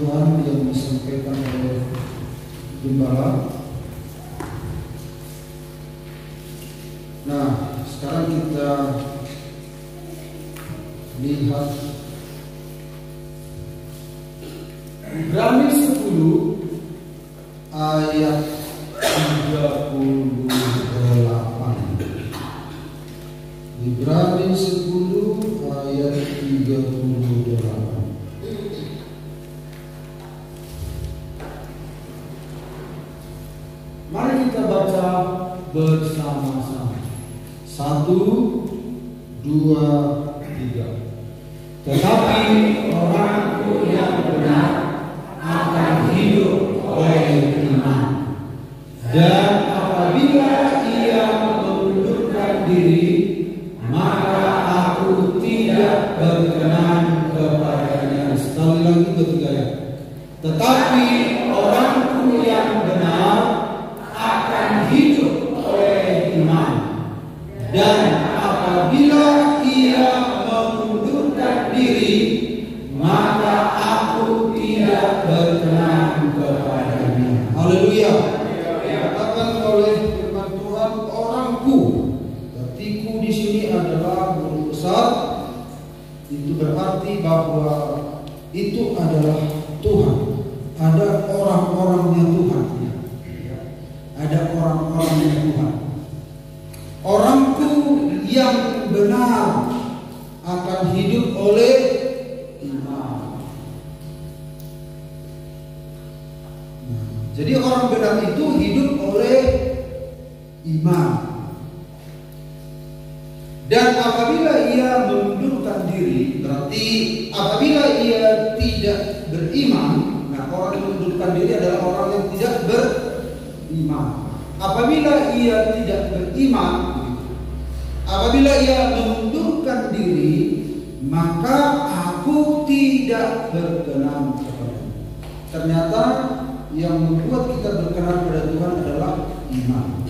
Tuhan yang disampaikan oleh Gembala. Nah, sekarang kita lihat Ibrani 10 ayat 38. Ibrani 10 ayat 38. Mari kita baca bersama-sama. 1, 2, 3. Tetapi orangku yang benar akan hidup oleh iman. Dan apabila ia mengundurkan diri, maka aku tidak berkenan kepadanya. Sekali lagi ketiga ya. Tetapi orangku yang benar akan hidup oleh iman. Dan apabila ia mengundurkan diri, maka aku tidak berkenan kepadanya. Haleluya. Dikatakan oleh firman Tuhan, orangku. Artiku di sini adalah guru besar. Itu berarti bahwa itu adalah Tuhan. Ada orang-orangnya Tuhan. Ada orang-orangnya Tuhan. Orangku yang benar akan hidup oleh iman. Jadi orang benar itu hidup oleh iman. Dan apabila ia mengundurkan diri, berarti apabila ia tidak beriman. Nah, orang yang mengundurkan diri adalah orang yang tidak beriman. Apabila ia tidak beriman, apabila ia mengundurkan diri, maka aku tidak berkenan kepadanya. Ternyata yang membuat kita berkenan pada Tuhan adalah iman.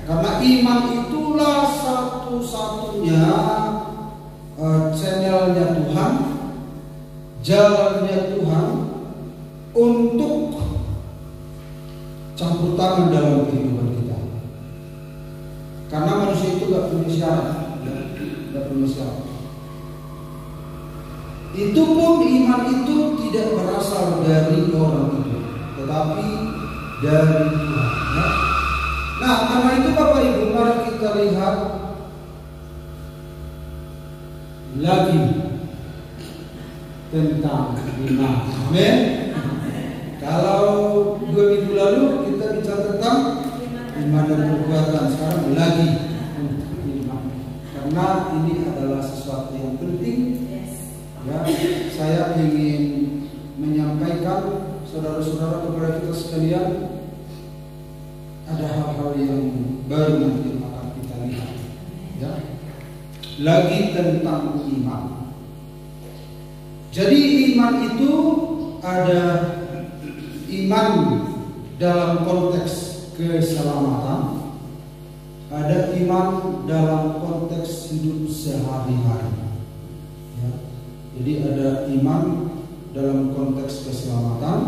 Karena iman itulah satu-satunya channelnya Tuhan, jalannya Tuhan untuk campur tangan dalam kehidupan kita. Karena manusia itu gak punya syarat, gak punya syarat. Itu pun iman itu tidak berasal dari orang itu, tetapi dari Tuhan. Ya? Nah, karena itu Bapak Ibu, mari kita lihat lagi tentang iman. Amin. Kalau 2 minggu lalu kita bicara tentang iman dan perbuatan, sekarang lagi iman. Karena ini adalah sesuatu yang penting. Ya, saya ingin menyampaikan saudara-saudara kepada kita sekalian, ada hal-hal yang baru nanti akan kita lihat. Ya, lagi tentang iman. Jadi iman itu ada iman dalam konteks keselamatan, ada iman dalam konteks hidup sehari-hari. Ya. Jadi ada iman dalam konteks keselamatan,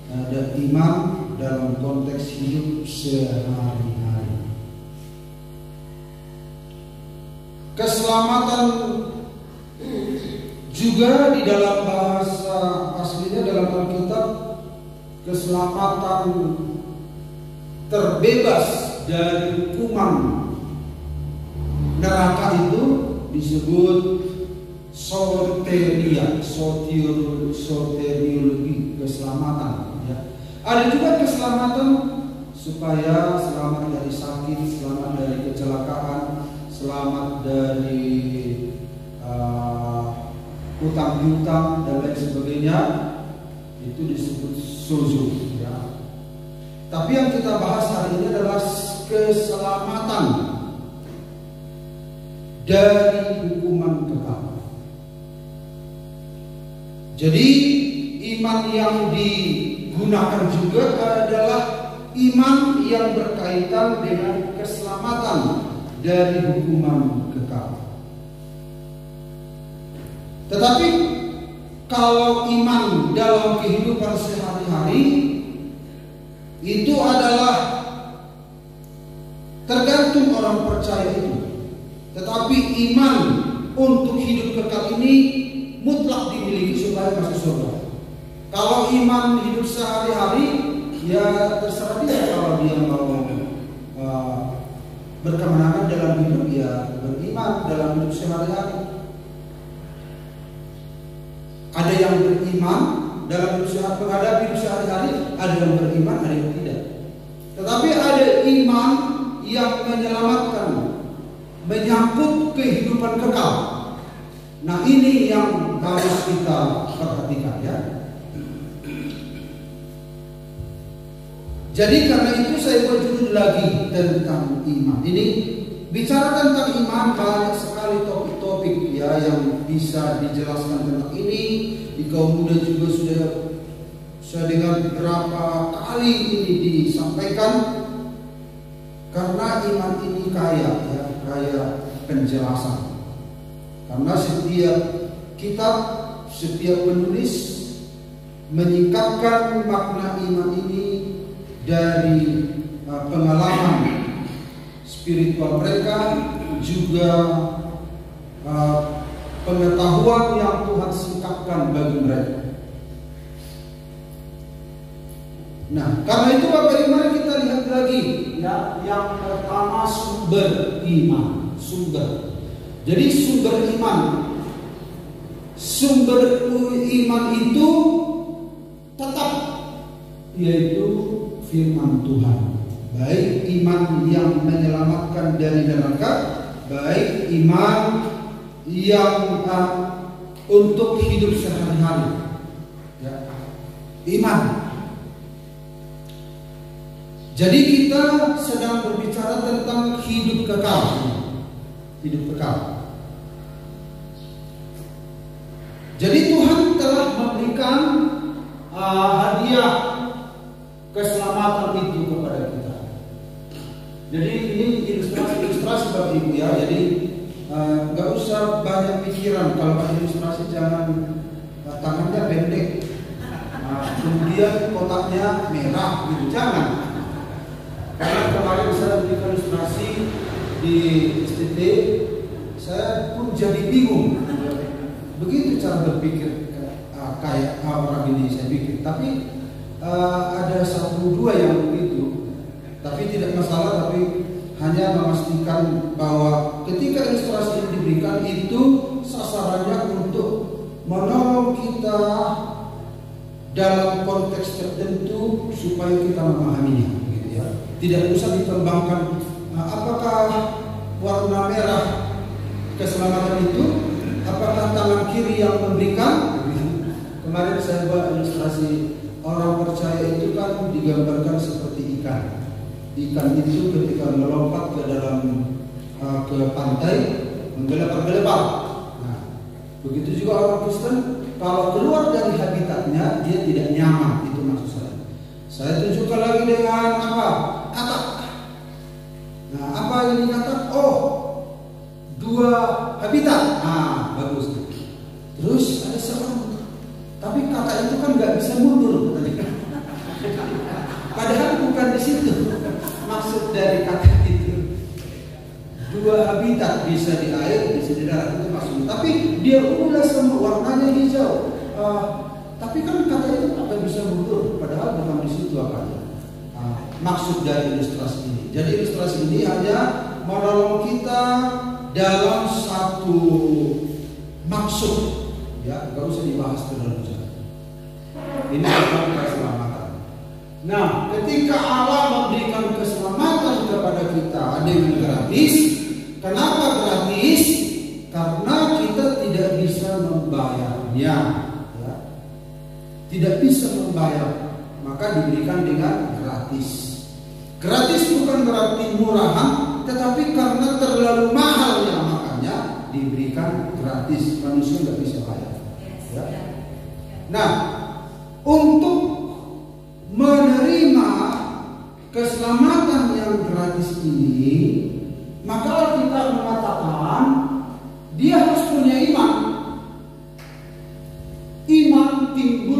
ada iman dalam konteks hidup sehari-hari. Keselamatan juga di dalam bahasa aslinya dalam Alkitab, keselamatan terbebas dari hukuman neraka itu disebut soteria, soteriologi, keselamatan. Ya. Ada juga keselamatan supaya selamat dari sakit, selamat dari kecelakaan, selamat dari utang piutang dan lain sebagainya. Itu disebut sozo. Ya. Tapi yang kita bahas hari ini adalah keselamatan dari hukuman kekal. Jadi iman yang digunakan juga adalah iman yang berkaitan dengan keselamatan dari hukuman kekal. Tetapi kalau iman dalam kehidupan sehari-hari itu adalah tergantung orang percaya itu. Tetapi iman untuk hidup kekal ini mutlak dimiliki supaya masuk surga. Kalau iman hidup sehari-hari, ya terserah dia. Kalau dia mau berkemenangan dalam hidup, ya beriman dalam hidup sehari-hari. Ada yang beriman dalam hidup sehari-hari, menghadapi hidup sehari-hari, ada yang beriman, ada yang tidak. Tetapi ada iman yang menyelamatkan, menyangkut kehidupan kekal. Nah, ini yang harus kita perhatikan, ya. Jadi karena itu saya buat judul lagi tentang iman. Ini bicara tentang iman, banyak sekali topik-topik ya yang bisa dijelaskan tentang ini. Di kaum muda juga sudah saya dengar berapa kali ini disampaikan. Karena iman ini kaya, ya, kaya penjelasan. Karena setiap kitab, setiap penulis menyingkapkan makna iman ini dari pengalaman spiritual mereka, juga pengetahuan yang Tuhan singkapkan bagi mereka. Nah, karena itu Bapak Ibu, mari kita lihat lagi ya, yang pertama sumber iman, sumber. Jadi sumber iman itu tetap, yaitu firman Tuhan. Baik iman yang menyelamatkan dari neraka, baik iman yang untuk hidup sehari-hari, ya. Iman. Jadi kita sedang berbicara tentang hidup kekal. Hidup kekal. Jadi Tuhan telah memberikan hadiah keselamatan itu kepada kita. Jadi ini ilustrasi Bapak Ibu ya. Jadi nggak usah banyak pikiran kalau ada ilustrasi, jangan tangannya pendek, kemudian kotaknya merah gitu, jangan. Karena kemarin saya berikan ilustrasi di STT, saya pun jadi bingung. Begitu cara berpikir kayak orang ini saya pikir. Tapi ada satu dua yang begitu. Tapi tidak masalah. Tapi hanya memastikan bahwa ketika ilustrasi ini diberikan, itu sasarannya untuk menolong kita dalam konteks tertentu supaya kita memahaminya, gitu ya. Tidak usah dikembangkan apakah warna merah keselamatan itu, apakah tangan kiri yang memberikan. Kemarin saya buat ilustrasi, orang percaya itu kan digambarkan seperti ikan. Ikan itu ketika melompat ke dalam ke pantai menggelepar-gelepar. Nah, begitu juga orang Kristen, kalau keluar dari habitatnya dia tidak nyaman. Itu maksud saya. Saya tunjukkan lagi dengan apa? Katak. Nah, apa yang dikatakan? Oh, dua habitat. Nah, bagus. Terus ada seorang, tapi kata itu kan nggak bisa mundur tadi. Padahal bukan di situ maksud dari kata itu. Dua habitat, bisa di air, bisa di darat, itu maksudnya. Tapi dia ulas semua, warnanya hijau. Tapi kan kata itu nggak bisa mundur. Padahal bukan di situ akanya. Maksud dari ilustrasi ini. Jadi ilustrasi ini hanya menolong kita dalam satu maksud, ya, nggak usah dibahas terlalu jauh. Ini tentang keselamatan. Nah, ketika Allah memberikan keselamatan kepada kita dengan gratis, kenapa gratis? Karena kita tidak bisa membayarnya, ya. Tidak bisa membayar, maka diberikan dengan gratis. Gratis bukan berarti murahan, tetapi karena terlalu mahal ya, makanya diberikan gratis. Manusia nggak bisa bayar. Ya. Nah, untuk menerima keselamatan yang gratis ini, maka kita mengatakan dia harus punya iman.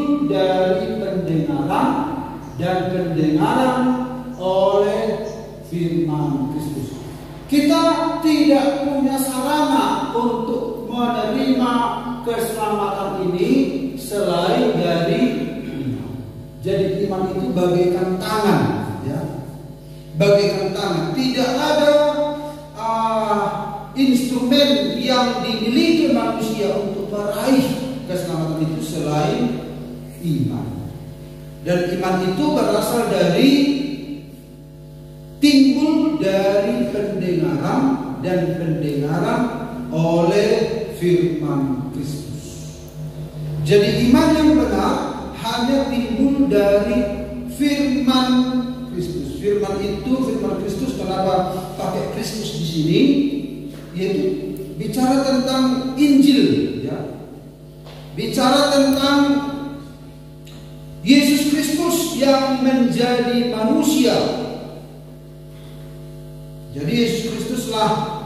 timbul dari pendengaran, dan pendengaran oleh firman Kristus. Kita tidak punya sarana untuk menerima keselamatan ini selain dari iman. Jadi iman itu bagaikan tangan, ya, bagaikan tangan. Tidak ada instrumen yang dimiliki manusia untuk meraih keselamatan itu selain iman. Dan iman itu berasal dari, timbul dari pendengaran, dan pendengaran oleh firman Kristus. Jadi iman yang benar hanya timbul dari firman Kristus. Firman itu, firman Kristus, kenapa pakai Kristus di sini? Yaitu bicara tentang Injil, ya. Bicara tentang Yesus Kristus yang menjadi manusia. Jadi Yesus Kristuslah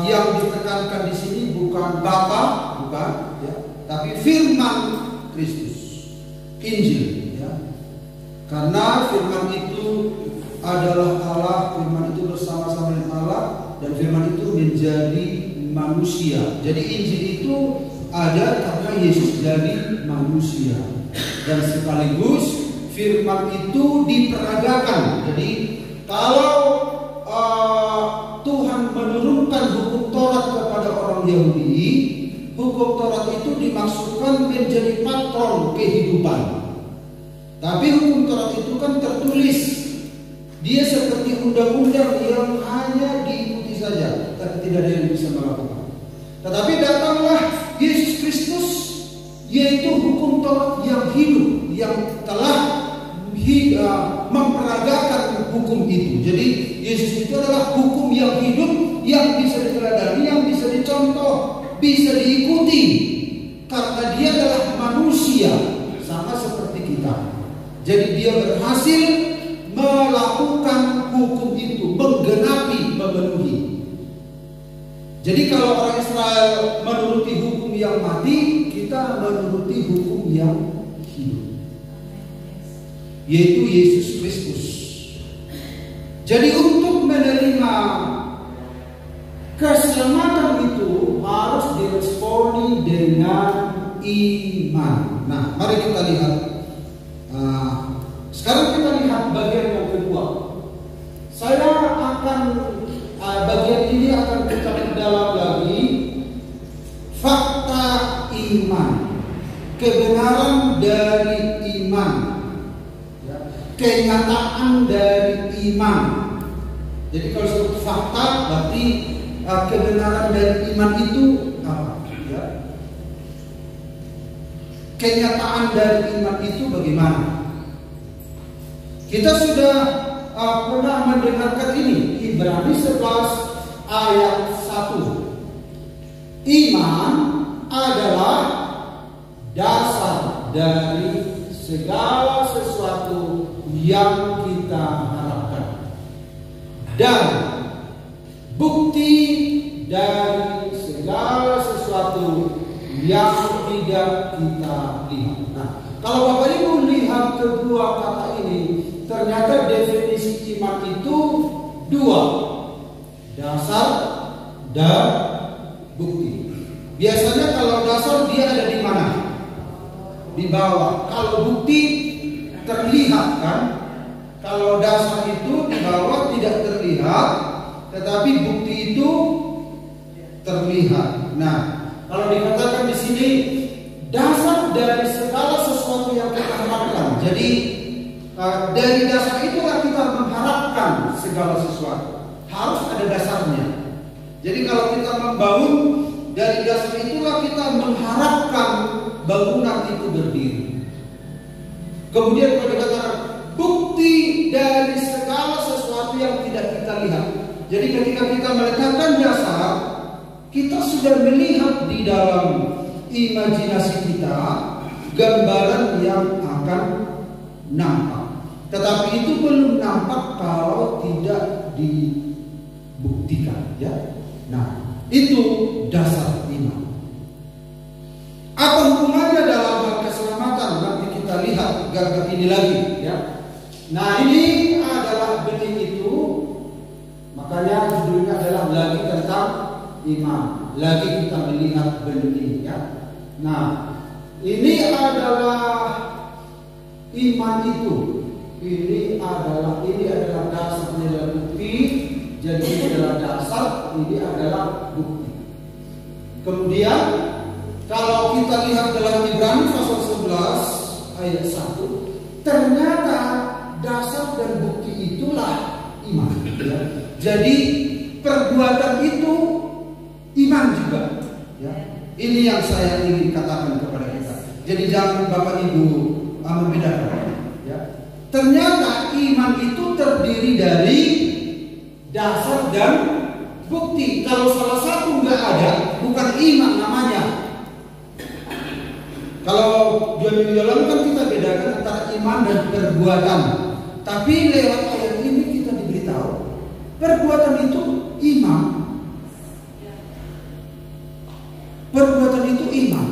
yang ditekankan di sini, bukan Bapa, bukan, ya, tapi firman Kristus, Injil, ya. Karena firman itu adalah Allah, firman itu bersama-sama dengan Allah, dan firman itu menjadi manusia. Jadi Injil itu ada karena Yesus jadi manusia, dan sekaligus firman itu diperagakan. Jadi kalau Tuhan menurunkan hukum Taurat kepada orang Yahudi, hukum Taurat itu dimaksudkan menjadi patron kehidupan. Tapi hukum Taurat itu kan tertulis, dia seperti undang-undang yang hanya diikuti saja, tapi tidak ada yang bisa melakukan. Tetapi datanglah Yesus Kristus, yaitu hukum Taurat yang hidup, yang telah memperagakan hukum itu. Jadi Yesus itu adalah hukum yang hidup, yang bisa diteladani, yang bisa dicontoh, bisa diikuti, karena dia adalah manusia sama seperti kita. Jadi dia berhasil melakukan hukum itu, menggenapi, memenuhi. Jadi kalau orang Israel menuruti hukum yang mati, kita menuruti hukum yang hidup, yaitu Yesus Kristus. Jadi untuk menerima keselamatan itu harus diresponi dengan iman. Nah, mari kita lihat. Sekarang kita lihat bagian yang kedua. Saya akan bagian ini akan kita perdalam lagi. Fakta iman, kebenaran dari iman, kenyataan dari iman. Jadi kalau sebut fakta berarti kebenaran dari iman itu apa? Ya. Kenyataan dari iman itu bagaimana? Kita sudah pernah mendengarkan ini, Ibrani 11 ayat 1. Iman adalah dasar dari segala sesuatu yang kita harapkan, dan bukti dari segala sesuatu yang tidak kita lihat. Nah, kalau Bapak Ibu lihat kedua kata ini, ternyata definisi iman itu dua, dasar dan bukti. Biasanya kalau dasar dia ada di mana? Di bawah. Kalau bukti terlihat kan? Kalau dasar itu di bawah tidak terlihat, tetapi bukti itu terlihat. Nah, kalau dikatakan di sini dasar dari segala sesuatu yang kita harapkan. Jadi dari dasar itulah kita mengharapkan segala sesuatu. Harus ada dasarnya. Jadi kalau kita membangun, dari dasar itulah kita mengharapkan bangunan itu berdiri. Kemudian kalau dikatakan bukti dari segala sesuatu yang tidak kita lihat. Jadi ketika kita meletakkan dasar, kita sudah melihat di dalam imajinasi kita gambaran yang akan nampak. Tetapi itu belum nampak kalau tidak dibuktikan, ya. Nah, itu dasar iman. Apa hubungannya dalam hal keselamatan iman. Lagi kita melihat benih ya. Nah, ini adalah iman itu. Ini adalah dasar, ini adalah bukti. Jadi ini adalah dasar, ini adalah bukti. Kemudian kalau kita lihat dalam Ibrani pasal 11 ayat 1, ternyata dasar dan bukti itulah iman. Ya. Jadi perbuatan itu iman juga. Ya. Ini yang saya ingin katakan kepada kita. Jadi jangan Bapak Ibu membedakan. Ya. Ternyata iman itu terdiri dari dasar dan bukti. Kalau salah satu nggak ada, bukan iman namanya. Kalau 2 minggu lalu kan kita bedakan antara iman dan perbuatan. Tapi lewat ayat ini kita diberitahu perbuatan itu iman. Perbuatan itu iman.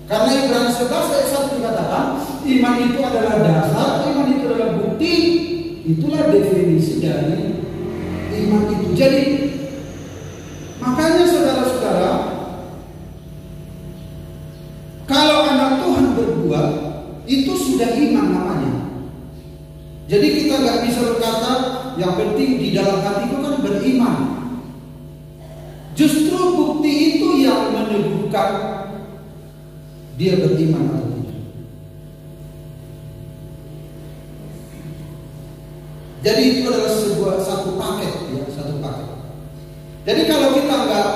Karena Ibrani 11 ayat 1 dikatakan iman itu adalah dasar, iman itu adalah bukti. Itulah definisi dari iman itu. Jadi makanya saudara-saudara, kalau anak Tuhan berbuat, itu sudah iman namanya. Jadi kita nggak bisa berkata yang penting di dalam hati itu kan beriman. Justru bukti itu yang meneguhkan dia beriman atau tidak. Jadi itu adalah satu paket, ya, satu paket. Jadi kalau kita nggak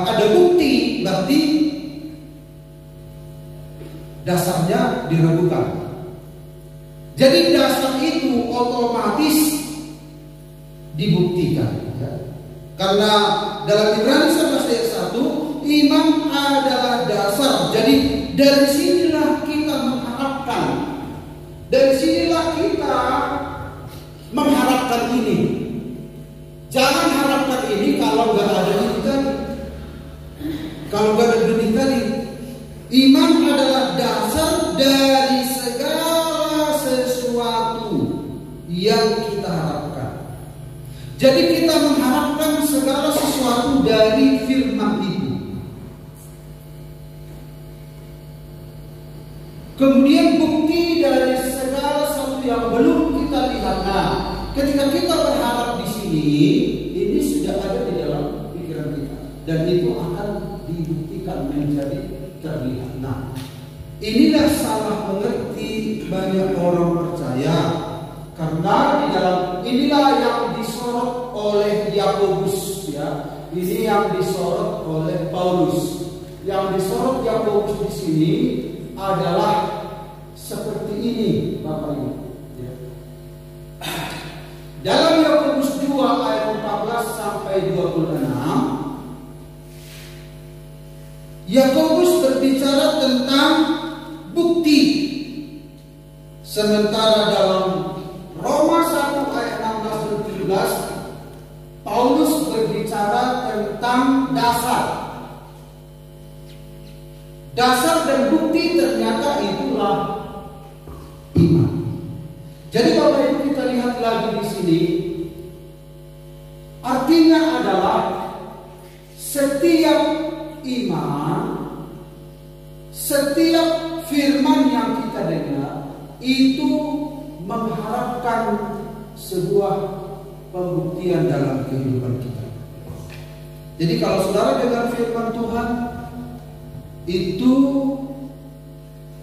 ada bukti, berarti dasarnya diragukan. Jadi dasar itu otomatis dibuktikan. Ya. Karena dalam Ibrani 11 ayat 1, iman adalah dasar. Jadi dari sinilah kita mengharapkan. Dari sinilah kita mengharapkan ini. Jangan harapkan ini kalau nggak ada ini tadi. Kalau nggak ada benih tadi. Iman adalah dasar dari segala sesuatu yang kita harapkan. Jadi kita mengharapkan segala sesuatu dari firman itu. Kemudian bukti dari segala sesuatu yang belum kita lihat. Nah, ketika kita berharap di sini, ini sudah ada di dalam pikiran kita, dan itu akan dibuktikan menjadi terlihat. Nah, inilah salah mengerti banyak orang percaya, karena di dalam inilah yang disorot oleh Yakobus, ya. Ini yang disorot oleh Paulus. Yang disorot Yakobus di sini adalah seperti ini, Bapak Ibu. Ya. Dalam Yakobus 2 ayat 14 sampai 26, Yakobus berbicara tentang bukti. Sementara dalam Roma 1 ayat 16 dan 17, Paulus berbicara tentang dasar. Dasar dan bukti ternyata itulah iman. Jadi Bapak Ibu, kita lihat lagi di sini. Artinya adalah setiap iman, setiap firman yang kita dengar itu mengharapkan sebuah pembuktian dalam kehidupan kita. Jadi kalau saudara dengar firman Tuhan, itu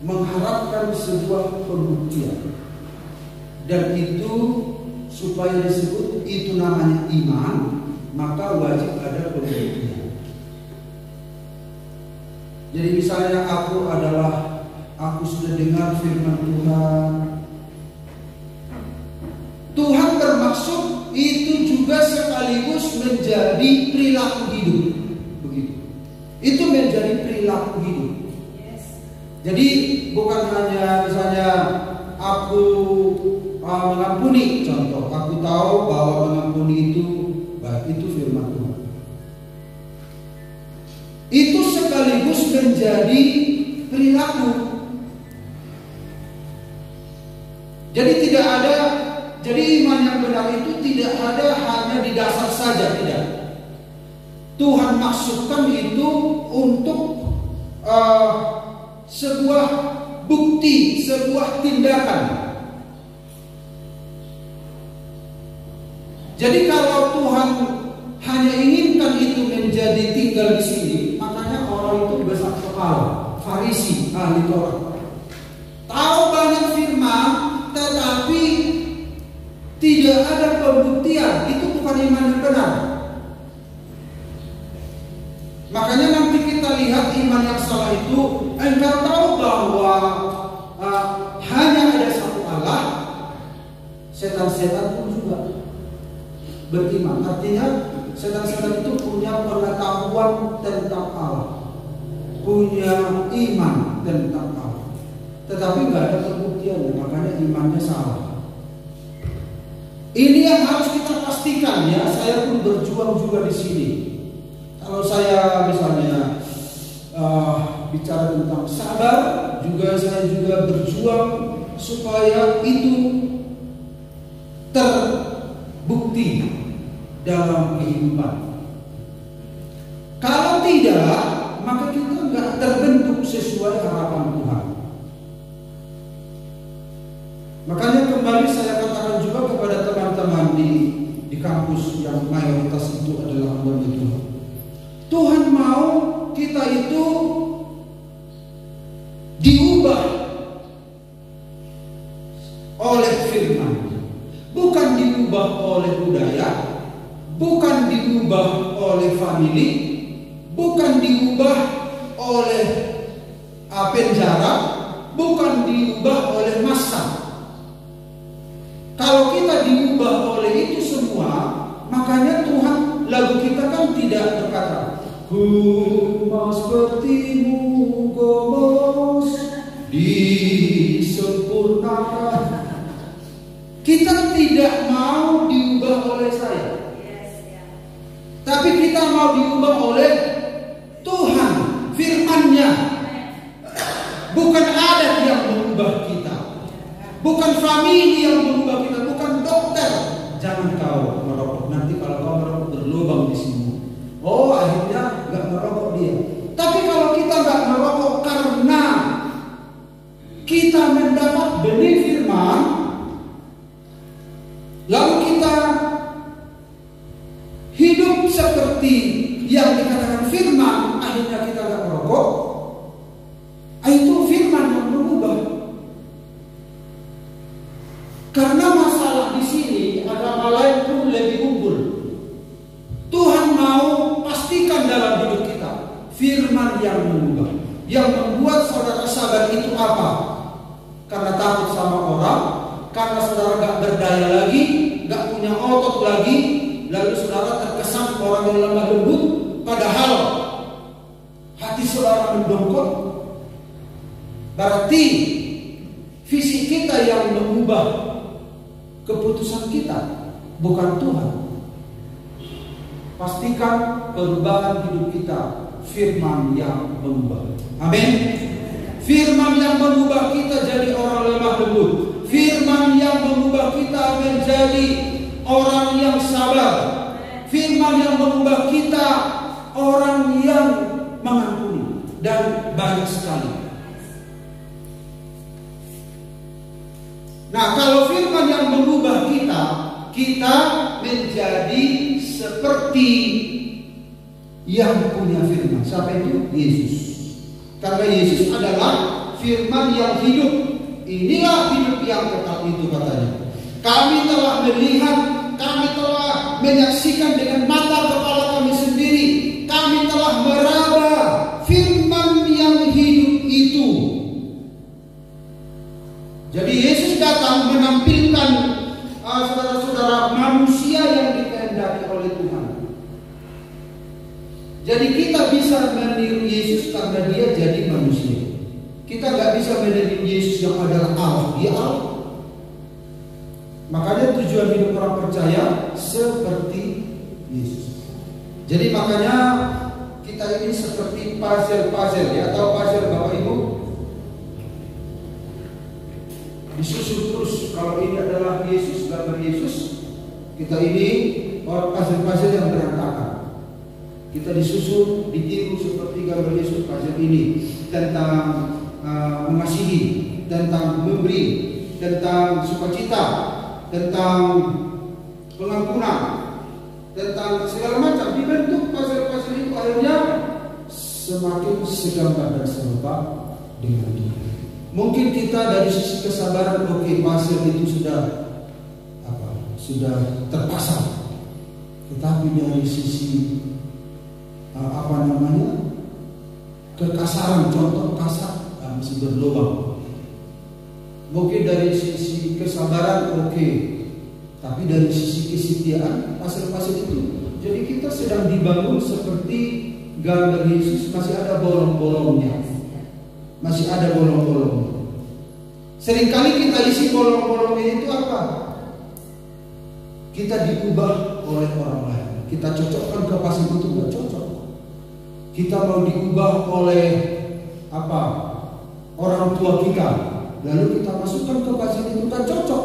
mengharapkan sebuah pembuktian, dan itu supaya disebut itu namanya iman, maka wajib ada pembuktian. Jadi misalnya aku sudah dengar firman Tuhan. Tuhan bermaksud itu juga sekaligus menjadi perilaku hidup. Begitu. Itu menjadi perilaku hidup. Jadi bukan hanya misalnya aku mengampuni, contoh, aku tahu bahwa mengampuni itu baik, itu firman Tuhan. Itu sekaligus menjadi perilaku. Jadi Jadi iman yang benar itu tidak ada hanya di dasar saja, tidak. Tuhan maksudkan itu untuk sebuah bukti, sebuah tindakan. Jadi kalau Tuhan hanya inginkan itu menjadi tinggal di sini, makanya orang itu besar kepala, Farisi, ahli Taurat, tahu banyak firman, tetapi tidak ada pembuktian. Itu bukan iman yang benar. Makanya nanti kita lihat iman yang salah itu, engkau tahu bahwa hanya ada satu Allah, setan-setan pun juga beriman. Artinya setan-setan itu punya pengetahuan tentang Allah, punya iman tentang Allah, tetapi nggak ada pembuktiannya, makanya imannya salah. Ini yang harus kita pastikan ya. Saya pun berjuang juga di sini. Kalau saya misalnya bicara tentang sabar, saya juga berjuang supaya itu terbukti dalam kehidupan. Kalau tidak, maka kita nggak terbentuk sesuai harapan Tuhan. Makanya kembali saya katakan juga kepada teman-teman di kampus yang mayoritas itu adalah hamba Tuhan. Tuhan mau kita itu diubah oleh firman, bukan diubah oleh budaya, bukan diubah oleh family, bukan diubah oleh penjara, bukan diubah oleh massa. Kalau kita diubah oleh itu semua, makanya Tuhan, lagu kita kan tidak berkata, ku mau sepertimu, gomos disempurnakan. Kita tidak mau diubah oleh saya, tapi kita mau diubah oleh Tuhan, firman-Nya. Bukan adat yang mengubah kita, bukan famili yang mengubah kita, bukan dokter. Jangan kau merokok, nanti kalau kau merokok berlubang di sini. Oh, akhirnya nggak merokok dia. Tapi kalau kita nggak merokok karena kita mendapat benih firman, lalu kita hidup seperti yang dikatakan firman, akhirnya kita nggak merokok. Itu firman yang berubah. Karena masalah di sini agama lain pun lebih unggul. Tuhan mau pastikan dalam hidup kita firman yang mengubah, yang membuat saudara sabar itu apa? Karena takut sama orang, karena saudara gak berdaya lagi, gak punya otot lagi, lalu saudara terkesan orang yang lemah lembut, padahal hati saudara mendongkol. Berarti visi kita yang mengubah keputusan kita, bukan Tuhan. Pastikan perubahan hidup kita firman yang mengubah. Amin. Firman yang mengubah kita jadi orang lemah lembut. Firman yang mengubah kita menjadi orang yang sabar. Firman yang mengubah kita orang yang mengampuni. Dan banyak sekali. Nah, kalau firman yang mengubah kita, kita menjadi seperti yang punya firman. Siapa itu? Yesus. Karena Yesus adalah firman yang hidup. Inilah hidup yang kekal itu katanya. Kami telah melihat, kami telah menyaksikan dengan mata kepala kami sendiri. Kami telah meraba firman yang hidup itu. Jadi Yesus datang menampilkan saudara-saudara manusia yang dikehendaki oleh Tuhan. Jadi kita bisa meniru Yesus karena dia jadi manusia. Kita nggak bisa meniru Yesus yang adalah Allah. Dia Allah. Makanya tujuan hidup orang percaya seperti Yesus. Jadi makanya kita ini seperti puzzle ya, atau puzzle Bapak Ibu. Disusun terus, kalau ini adalah Yesus, berarti gambar Yesus, kita ini orang pasir-pasir yang berantakan. Kita disusun, ditiru seperti gambar Yesus pasir ini, tentang mengasihi, tentang memberi, tentang sukacita, tentang pengampunan, tentang segala macam. Dibentuk pasir-pasir itu, akhirnya semakin segambar dan serupa dengan dia. Mungkin kita dari sisi kesabaran, oke, pasir itu sudah terpasang, tetapi dari sisi kekasaran, contoh kasar, masih berlubang. Mungkin dari sisi kesabaran oke, tapi dari sisi kesetiaan pasir-pasir itu. Jadi kita sedang dibangun seperti gambar Yesus, masih ada bolong-bolongnya. Masih ada bolong-bolongnya. Seringkali kita isi bolong-bolongnya itu apa? Kita diubah oleh orang lain. Kita cocokkan ke pasir itu, nggak cocok. Kita mau diubah oleh orang tua kita, lalu kita masukkan ke pasir itu, kan cocok.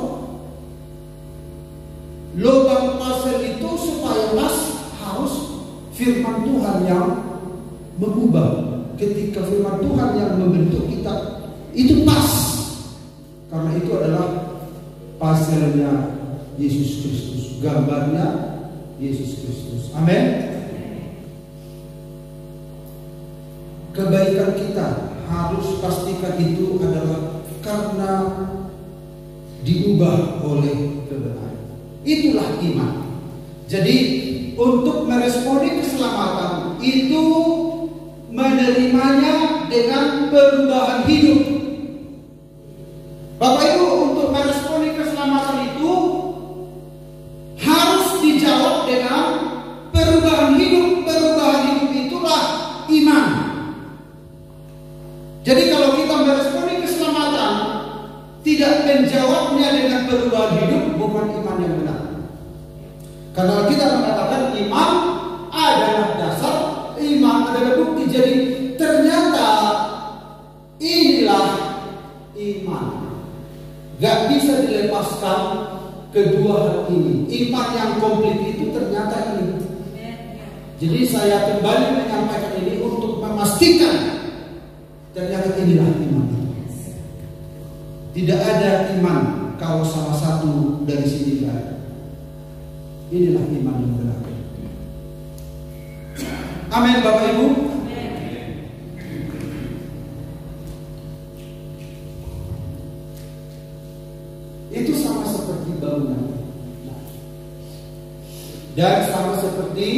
Lubang pasir itu supaya pas harus firman Tuhan yang mengubah. Ketika firman Tuhan yang membentuk kita itu pas, karena itu adalah pasirnya Yesus Kristus, gambarnya Yesus Kristus. Amin. Kebaikan kita harus pastikan itu adalah karena diubah oleh kebenaran. Itulah iman. Jadi untuk meresponi keselamatan itu menerimanya dengan perubahan hidup. Bapak Ibu, untuk meresponi keselamatan itu harus dijawab dengan perubahan hidup. Perubahan hidup itulah iman. Jadi kalau kita meresponi keselamatan tidak menjawabnya dengan perubahan hidup, bukan iman yang benar. Karena kita mengatakan iman adalah dasar, iman adalah bukti. Jadi ternyata inilah iman. Gak bisa dilepaskan kedua hal ini. Iman yang komplit itu ternyata ini. Jadi saya kembali menyampaikan ini untuk memastikan ternyata inilah iman. Tidak ada iman kalau salah satu dari sini tidak ada. Inilah iman yang benar. Amin, Bapak Ibu. Itu sama seperti bangunan. Dan sama seperti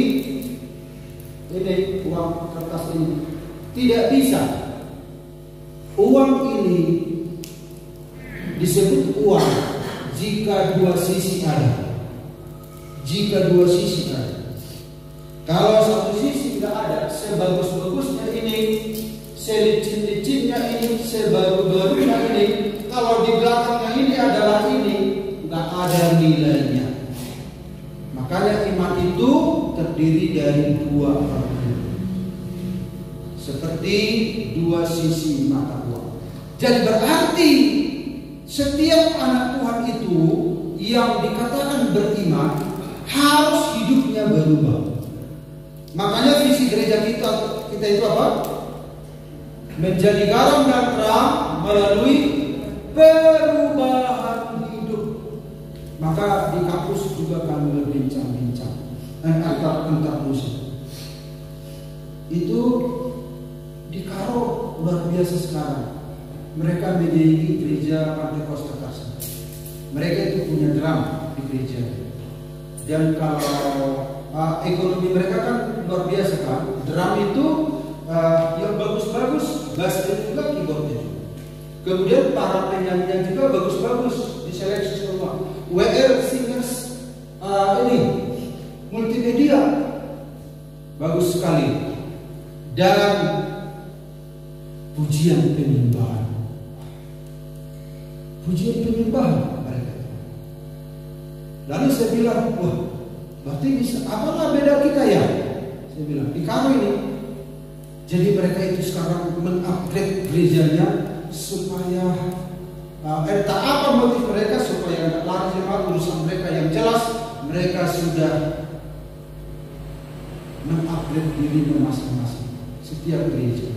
ini uang kertas ini. Tidak bisa uang ini disebut uang jika dua sisi ada. Jika dua sisi ada. Kalau satu sisi tidak ada, sebagus-bagusnya ini, selicin-licinnya ini, sebaru-barunya ini, kalau di belakangnya ini adalah ini, nggak ada nilainya. Makanya iman itu terdiri dari dua hal, seperti dua sisi mata uang. Jadi berarti setiap anak Tuhan itu yang dikatakan beriman harus hidupnya berubah. Makanya visi gereja kita itu apa? Menjadi garam dan terang melalui perubahan hidup. Maka di kampus juga kami berbincang-bincang antar musim. Itu di Karo luar biasa sekarang. Mereka memiliki gereja Pantekosta Tarsan. Mereka itu punya drum di gereja. Dan kalau ekonomi mereka kan luar biasa kan. Drum itu yang bagus-bagus, bassnya juga, keyboardnya juga. Kemudian para penyanyinya juga bagus-bagus, diseleksi semua. WR Singers ini multimedia bagus sekali. Dan pujian penyembahan. Pujian penyembahan mereka. Lalu saya bilang, wah, berarti bisa, apalah beda kita ya? Saya bilang, di kami ini. Jadi mereka itu sekarang mengupgrade gerejanya supaya entah apa motif mereka supaya tidak lari jemaat urusan mereka yang jelas. Mereka sudah mengupgrade dirinya masing-masing setiap gereja.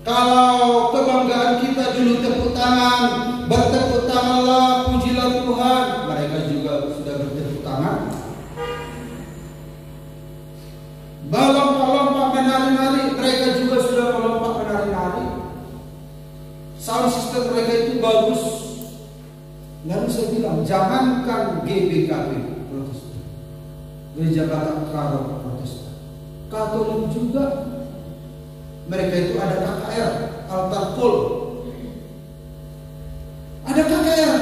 Kalau kebanggaan kita dulu tepuk tangan, bertepuk tanganlah, pujilah Tuhan, mereka juga sudah bertepuk tangan. Melompat-lompat menari-nari, mereka juga sudah melompat menari-nari. Sound system mereka itu bagus. Lalu saya bilang, jangankan GBKP Protestan, Gereja Batak Karo Protestan, Katolik juga, mereka itu ada KKR, altar call, ada KKR,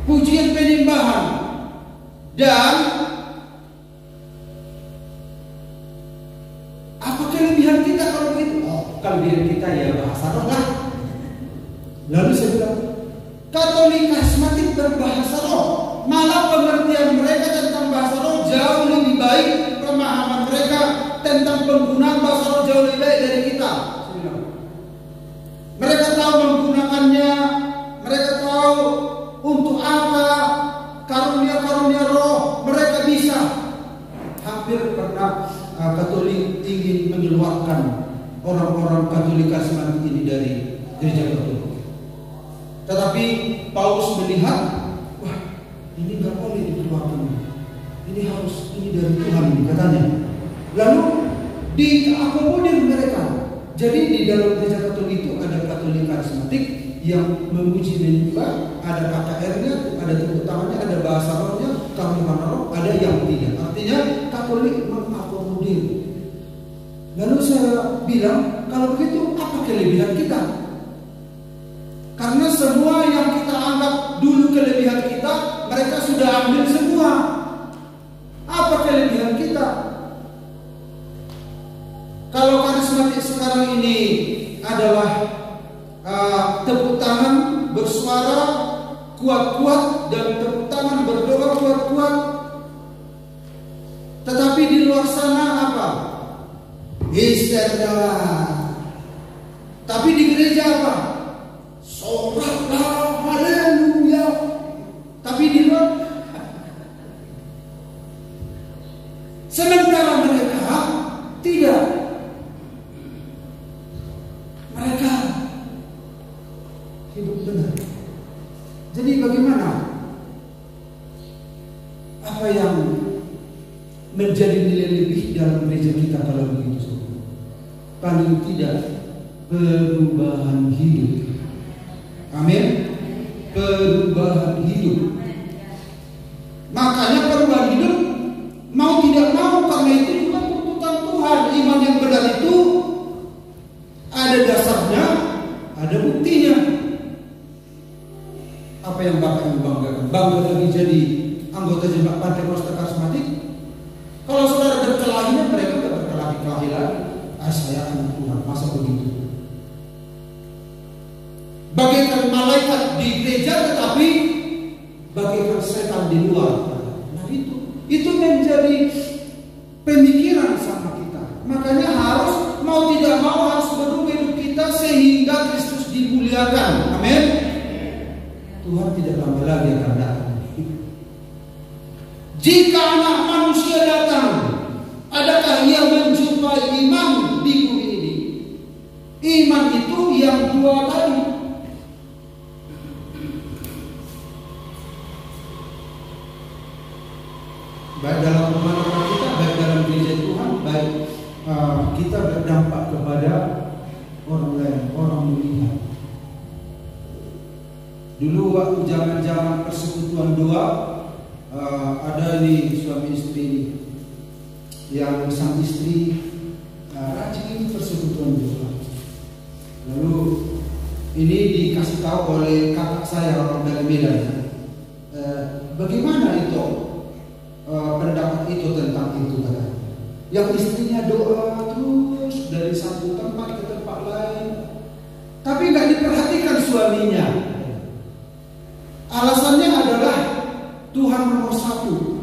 pujian penyembahan, dan apa kelebihan kita kalau begitu? Oh, kelebihan kita ya bahasa roh lah. Lalu saya bilang, Katolik karismatik berbahasa roh, malah pengertian mereka tentang bahasa roh jauh lebih baik, pemahaman mereka tentang penggunaan bahasa roh jauh lebih baik dari kita. Mereka tahu menggunakannya, mereka tahu untuk apa, karunia-karunia roh mereka bisa. Hampir pernah Katolik ingin mengeluarkan orang-orang Katolik karismatik ini dari gereja Katolik. Tetapi Paulus melihat, wah, ini nggak boleh dikeluarkan. Ini harus, ini dari Tuhan katanya. Lalu diakomodir mereka. Jadi di dalam gereja Katolik itu ada Katolik karismatik yang memuji menyembah, ada KKR-nya, ada tepuk tangannya, ada bahasa rohnya, karunia roh, ada yang tidak. Artinya Katolik mengakomodir. Lalu saya bilang, kalau begitu apa kelebihan kita? Karena semua yang kita anggap dulu kelebihan kita, mereka sudah ambil semua. Apa kelebihan kita? Kalau karismatik sekarang ini adalah tepuk tangan, bersuara kuat-kuat, dan tepuk tangan berdoa kuat-kuat. Tetapi di luar sana apa? Histeria. Tapi di gereja apa? Soraklah, haleluya. Tapi di luar, sementara mereka tidak. Mereka hidup benar. Jadi bagaimana? Apa yang menjadi nilai lebih dalam gereja kita kalau begitu? Paling tidak perubahan hidup. Amin. Perubahan hidup. Makanya perubahan hidup mau tidak mau, karena itu juga tuntutan Tuhan. Iman yang benar itu ada dasarnya, ada buktinya. Apa yang Bapak Ibu banggakan? Bangga lagi jadi anggota jemaat Pentakosta karismatik? Kalau saudara berkelahinya, mereka tidak berkelahi lagi. Saya anak Tuhan, masa begitu? Bagaikan malaikat di gereja, tetapi bagaikan setan di luar. Nah itu menjadi pemikiran sama kita. Makanya harus, mau tidak mau, harus berubah hidup kita sehingga Kristus dimuliakan. Amin. Tuhan tidak lama lagi akan datang. Jika anak manusia datang, adakah ia menjumpai iman di bumi ini? Iman itu yang dua tadi. Baik dalam pemahaman kita, baik dalam gereja Tuhan, baik kita berdampak kepada orang lain, orang melihat. Dulu waktu zaman persekutuan doa, ada ini suami istri yang sang istri rajin persekutuan doa. Lalu ini dikasih tahu oleh kakak saya, orang dari Medan. Bagaimana itu pendapat itu tentang itu katanya? Yang istrinya doa terus dari satu tempat ke tempat lain, tapi nggak diperhatikan suaminya. Alasannya adalah Tuhan nomor satu,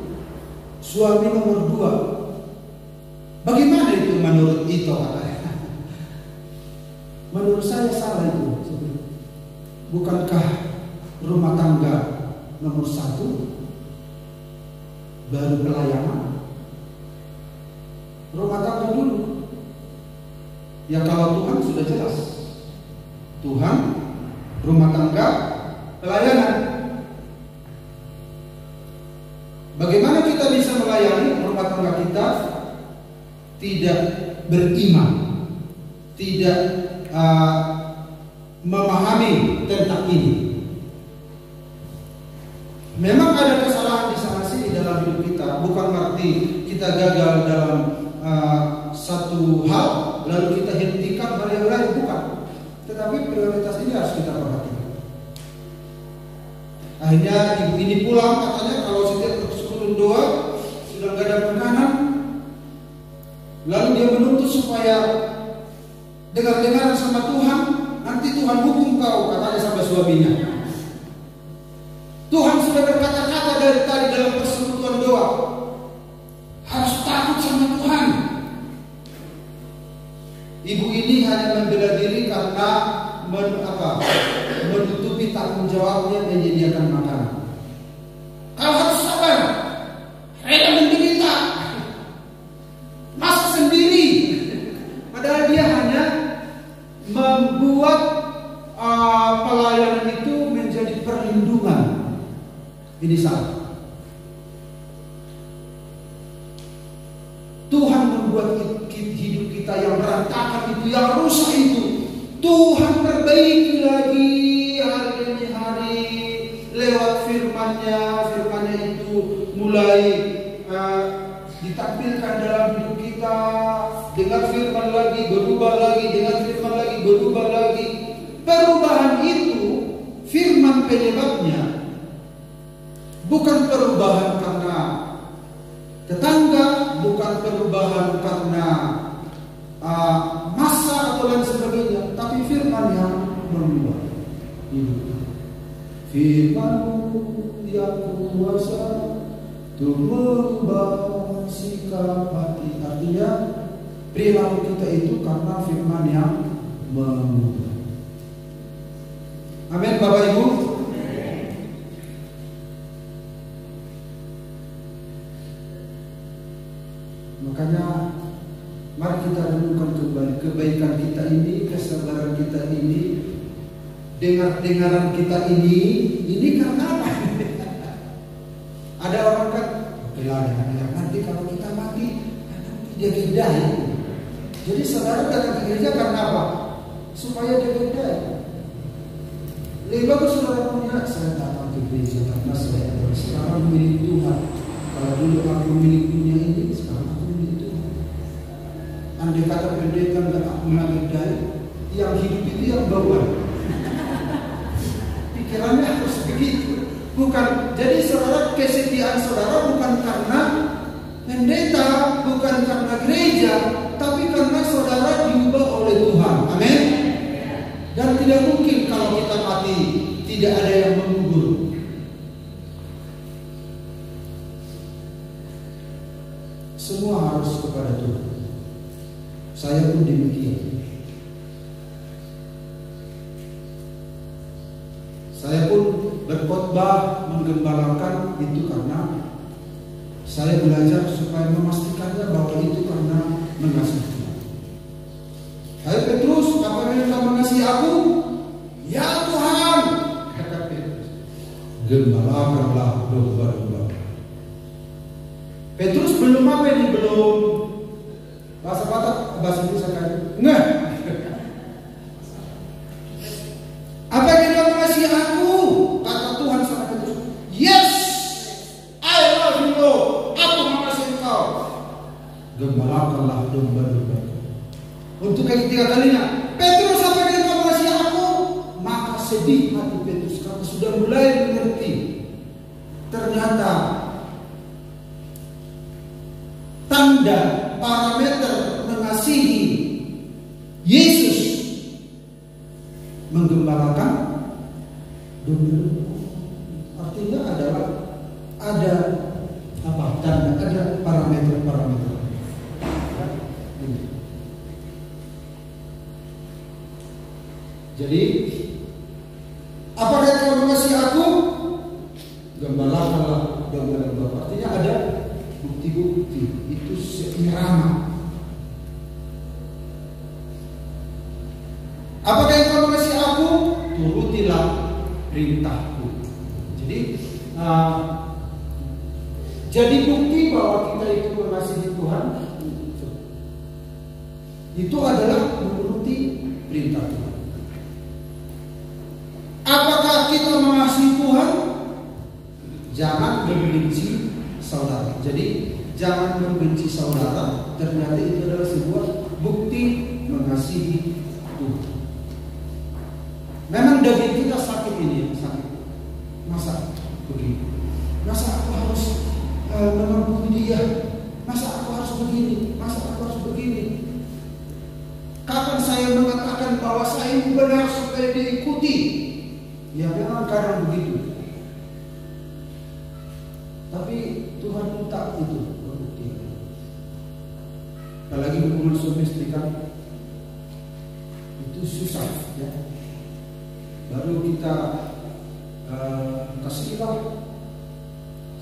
suami nomor dua. Bagaimana itu menurut itu katanya? Menurut saya salah itu. bukankah rumah tangga nomor satu baru pelayanan? Rumah tangga dulu. Ya kalau Tuhan sudah jelas, Tuhan, rumah tangga, pelayanan. Bagaimana kita bisa melayani rumah tangga kita tidak beriman, tidak memahami tentang ini? Memang ada kesalahan di sana sini dalam hidup kita, bukan berarti kita gagal dalam satu hal lalu kita hentikan hal yang lain, bukan. Tetapi prioritas ini harus kita perhatikan. Akhirnya ibu ini pulang, katanya kalau setiap sebelum doa sudah gak ada makanan, lalu dia menuntut supaya dengar-dengar sama Tuhan, nanti Tuhan hukum kau, katanya sama suaminya. Tuhan sudah berkata-kata dari tadi dalam persekutuan doa, harus takut sama Tuhan. Ibu ini hanya membela diri karena menutupi tanggung jawabnya menyediakan makanan. Kau harus sabar, rela menderita, masak sendiri. Padahal dia hanya membuat pelayanan itu menjadi perlindungan. Ini salah. Tuhan membuat hidup kita yang berantakan itu, yang rusak itu, Tuhan perbaiki lagi hari demi hari lewat firman-Nya. Firman-Nya itu mulai ditampilkan dalam hidup kita. Dengar firman lagi, berubah lagi, dengar firman lagi, berubah lagi. Perubahan itu firman penyebabnya, bukan perubahan karena tetangga, bukan perubahan karena masa atau lain sebagainya, tapi firman yang mengubah hidup. Firman-Mu yang kuasa untuk mengubah sikap hati. Artinya perilaku kita itu karena firman yang mengubah. Amin, Bapak Ibu. Makanya mari kita renungkan kembali kebaikan kita ini, kesabaran kita ini, dengar-dengaran kita ini karena apa? Ada orang kan, nanti kalau kita mati, dia gedai. Jadi saudara datang ke gereja karena apa? Supaya dia gedai. Lebih bagus saudara punya, saya datang ke gereja karena saya sekarang milik Tuhan. Kalau dulu aku milik dunia ini, sekarang aku milik Tuhan. Andai kata pendeta nggak mengedai, yang hidup itu yang bawah. Pikirannya harus begitu. Bukan, jadi saudara, kesetiaan saudara bukan karena pendeta, bukan karena gereja, tapi karena saudara diubah oleh Tuhan. Amin. Dan tidak mungkin kalau kita mati tidak ada yang mengubur. Semua harus kepada Tuhan. Saya pun demikian. Saya pun berkhotbah menggembalakan itu karena saya belajar supaya memastikannya bahwa itu karena mengasihi Tuhan. Hai Petrus, apa yang kau mengasihi aku? Ya Tuhan, kata Petrus. Gembalakanlah domba-domba. Petrus belum apa ini, belum bahasa Batak, bahasa Indonesia kan? Nggak. Apa yang kau mengasihi aku? Kata Tuhan sama Petrus. Yes, I love you Lord. Aku mengasihi engkau. Gembalakanlah domba-domba. Untuk ketiga kalinya, Petrus, apa yang kau mengasihi aku? Maka sedih hati Petrus karena sudah mulai mengerti. Ternyata tanda parameter mengasihi Yesus menggembalakan domba-domba. Artinya adalah ada apa? Tanda, ada parameter-parameter. Jadi Apakah engkau mengasihi aku? Gembalakanlah domba-domba. Artinya ada bukti-bukti. Itu seirama. Apakah engkau mengasihi aku? Turutilah perintahku. Jadi bukti bahwa kita itu mengasihi Tuhan itu adalah menuruti perintah Tuhan. Apakah kita mengasihi Tuhan? Jangan membenci saudara. Jadi jangan membenci saudara. Ternyata itu adalah sebuah bukti mengasihi Tuhan. Memang daging kita sakit ini, sakit. Masa begini? Masa aku harus mengampuni dia? Masa aku harus begini? Masa aku harus begini? Kapan saya mengatakan bahwa saya ini benar supaya diikuti? Ya memang kadang begitu. Tapi Tuhan minta itu pembuktian. Apalagi hubungan suami istri kan itu susah ya. Baru kita kasihlah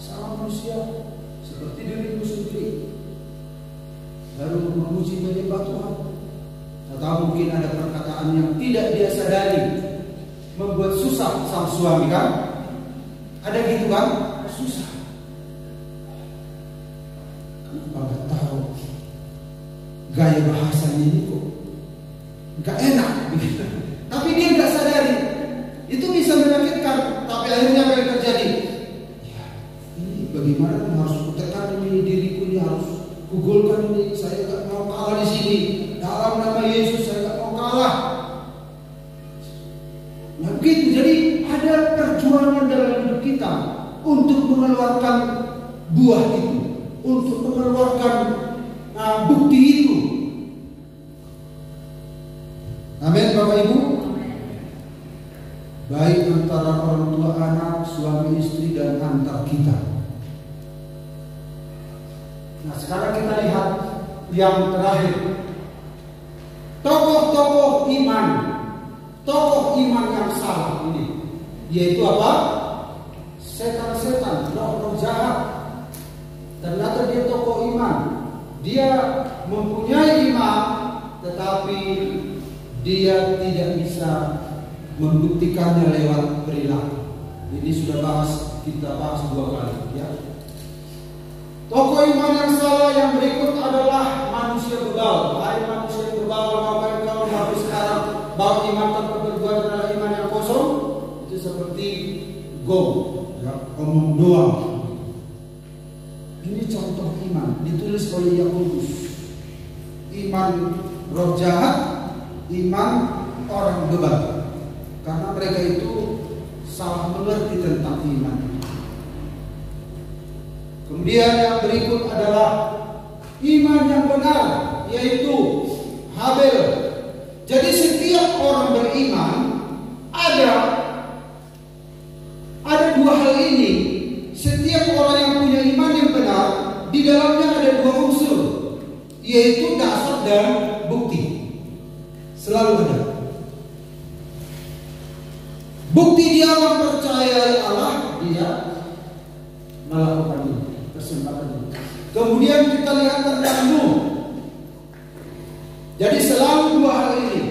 sama manusia seperti dirimu sendiri. Baru memuji menyembah Tuhan. Atau mungkin ada perkataan yang tidak dia sadari membuat susah sang suami kan? Ada gitu kan? Susah. Kenapa gak tahu gaya bahasanya ini kok gak enak begitu. Tapi dia gak sadari. Itu bisa menyakitkan. Tapi akhirnya apa yang terjadi? Ya, ini bagaimana harus kutekan ini diriku ini, harus kugolkan ini. Saya gak mau kalah di sini. Dalam nama Yesus saya gak mau kalah. Nah begitu. Jadi ada perjuangan dalam hidup kita untuk mengeluarkan buah itu, untuk mengeluarkan bukti itu. Amin Bapak Ibu. Baik antara orang tua anak, suami istri, dan antar kita. Nah sekarang kita lihat yang terakhir. Tokoh-tokoh iman. Tokoh iman yang salah ini. Yaitu apa? Setan-setan, roh-roh jahat. Ternyata dia tokoh iman. Dia mempunyai iman, tetapi dia tidak bisa membuktikannya lewat perilaku. Ini sudah kita bahas 2 kali ya. Tokoh iman yang salah yang berikut adalah manusia begal. Hai manusia begal, mengapa engkau baru sekarang bahwa iman tanpa berbuat adalah iman yang kosong? Itu seperti ya, omong doang. Ini contoh iman ditulis oleh Yakobus. Iman roh jahat, iman orang begal. Karena mereka itu salah mengerti tentang iman. Kemudian yang berikut adalah iman yang benar, yaitu Habel. Jadi setiap orang beriman ada 2 hal ini. Setiap orang yang punya iman yang benar, di dalamnya ada 2 unsur, yaitu dasar dan bukti. Selalu ada. Bukti dia mempercayai Allah, dia melakukan ini, kesempatan ini. Kemudian kita lihat tentang Nuh. Jadi selalu 2 hal ini.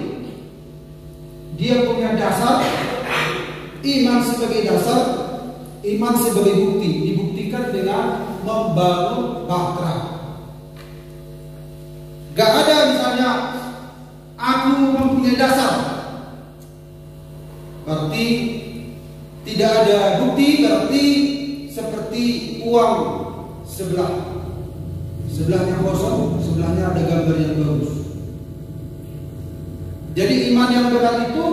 Dia punya dasar, iman sebagai dasar, iman sebagai bukti. Dibuktikan dengan membangun bahtera. Gak ada misalnya aku mempunyai dasar, berarti tidak ada bukti, berarti seperti uang sebelahnya kosong, sebelahnya ada gambar yang bagus. Jadi iman yang benar itu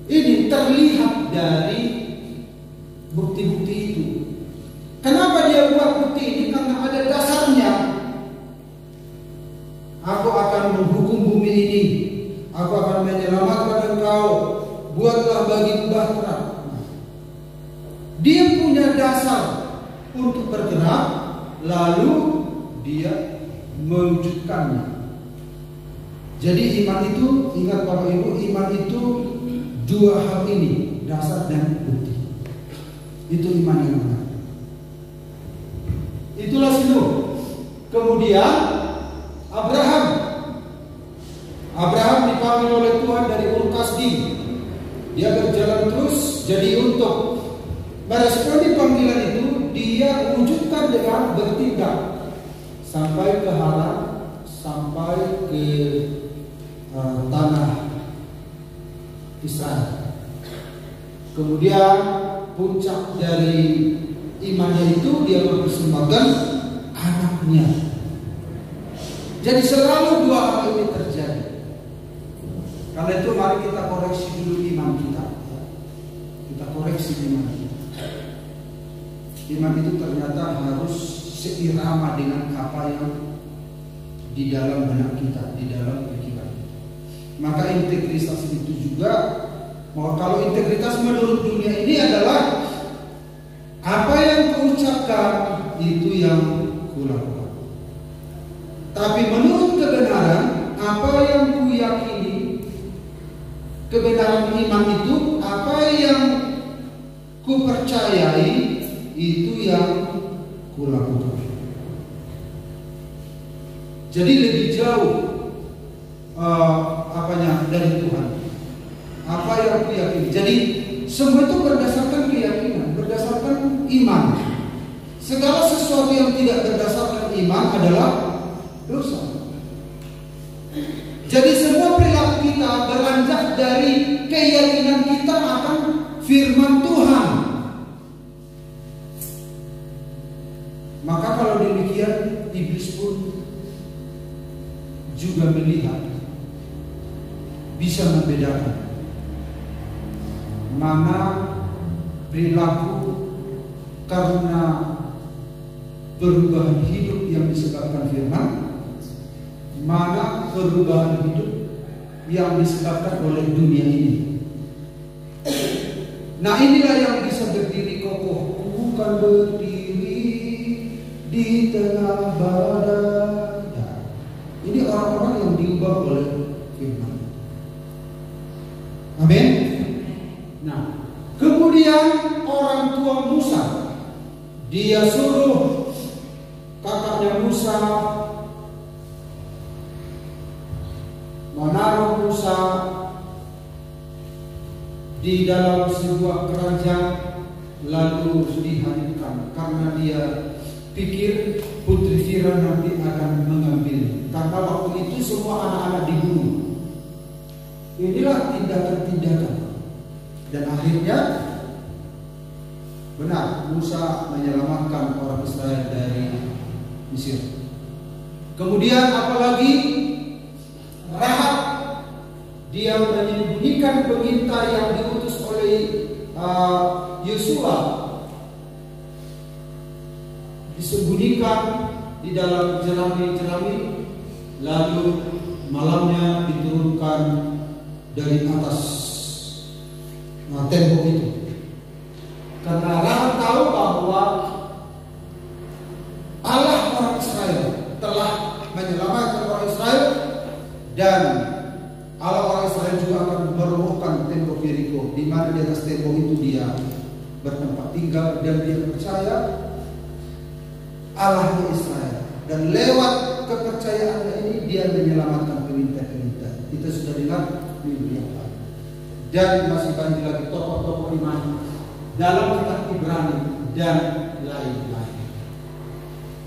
ini terlihat dari bukti-bukti itu. Kenapa dia buat bukti ini? Karena ada dasarnya. Aku akan menghukum bumi ini, aku akan menyelamatkan engkau, buatlah bagiku bahtera. Dia punya dasar untuk bergerak, lalu dia mewujudkannya. Jadi iman itu, ingat Bapak Ibu, iman itu dua hal ini, dasar dan bukti. Itu iman yang benar. Itulah situ. Kemudian Abraham dipanggil oleh Tuhan dari Ur Kasdim. Dia berjalan terus jadi untuk. Merespon panggilan itu, dia wujudkan dengan bertindak sampai ke Haran, sampai ke tanah Israel. Kemudian puncak dari imannya itu dia mempersembahkan anaknya. Jadi selalu dua hal ini terjadi. Karena itu mari kita koreksi dulu iman kita. Kita koreksi iman kita. Iman itu ternyata harus seirama dengan apa yang di dalam benak kita, di dalam pikiran kita. Maka integritas itu juga, kalau integritas menurut dunia ini adalah apa yang kuucapkan itu yang kulakukan. Tapi menurut kebenaran, apa yang kuyakini, kebenaran iman itu, apa yang kupercayai itu yang kulakukan. Jadi lebih jauh dari Tuhan. Apa yang kuyakini. Jadi semua itu berdasarkan keyakinan, berdasarkan iman. Segala sesuatu yang tidak berdasarkan iman adalah dosa. Jadi semua perilaku kita beranjak dari keyakinan kita akan firman Tuhan. Maka kalau demikian, iblis pun juga melihat, bisa membedakan mana perilaku karena perubahan hidup yang disebabkan firman, mana perubahan hidup yang disebabkan oleh dunia ini. Nah, inilah yang bisa berdiri kokoh, bukan berdiri di tengah badai. Ini orang-orang yang diubah oleh firman. Amin. Nah, kemudian orang tua Musa, dia suruh kakaknya Musa menaruh Musa di dalam sebuah kerajaan lalu dihancurkan karena dia pikir putri Firaun nanti akan mengambil. Karena waktu itu semua anak-anak dibunuh. Inilah tindakan-tindakan. Dan akhirnya benar Musa menyelamatkan orang Israel dari Mesir. Kemudian apalagi Rahab, dia menyembunyikan pengintai yang diutus oleh Yosua, disembunyikan di dalam jerami-jerami, lalu malamnya diturunkan dari atas tembok itu. Karena Rahab tahu bahwa Allah orang Israel telah menyelamatkan orang Israel, dan Allah orang Israel juga akan merobohkan tembok Yeriko, di mana di atas tembok itu dia bertempat tinggal, dan dia percaya Allahnya Israel, dan lewat kepercayaannya ini dia menyelamatkan pengintai-pengintai. Kita sudah lihat minggu yang lalu, dan masih banyak lagi tokoh-tokoh iman dalam kitab Ibrani dan lain-lain.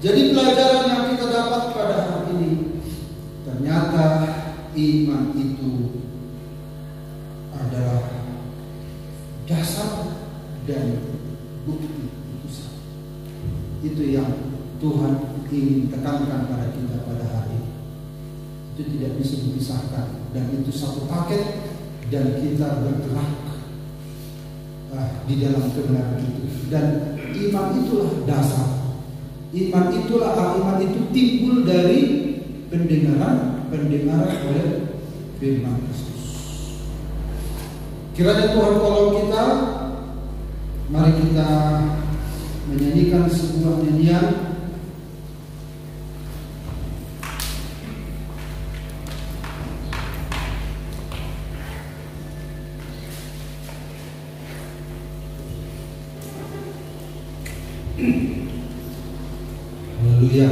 Jadi pelajaran yang kita dapat pada hari ini, ternyata iman itu adalah dasar dan bukti putusan. Itu yang Tuhan ingin tekankan pada kita pada hari ini. Itu tidak bisa dipisahkan, dan itu satu paket, dan kita bergerak di dalam kebenaran itu. Dan iman itulah dasar. Iman itu timbul dari pendengaran oleh firman Kristus. Kiranya Tuhan tolong kita. Mari kita menyanyikan sebuah nyanyian. Haleluya.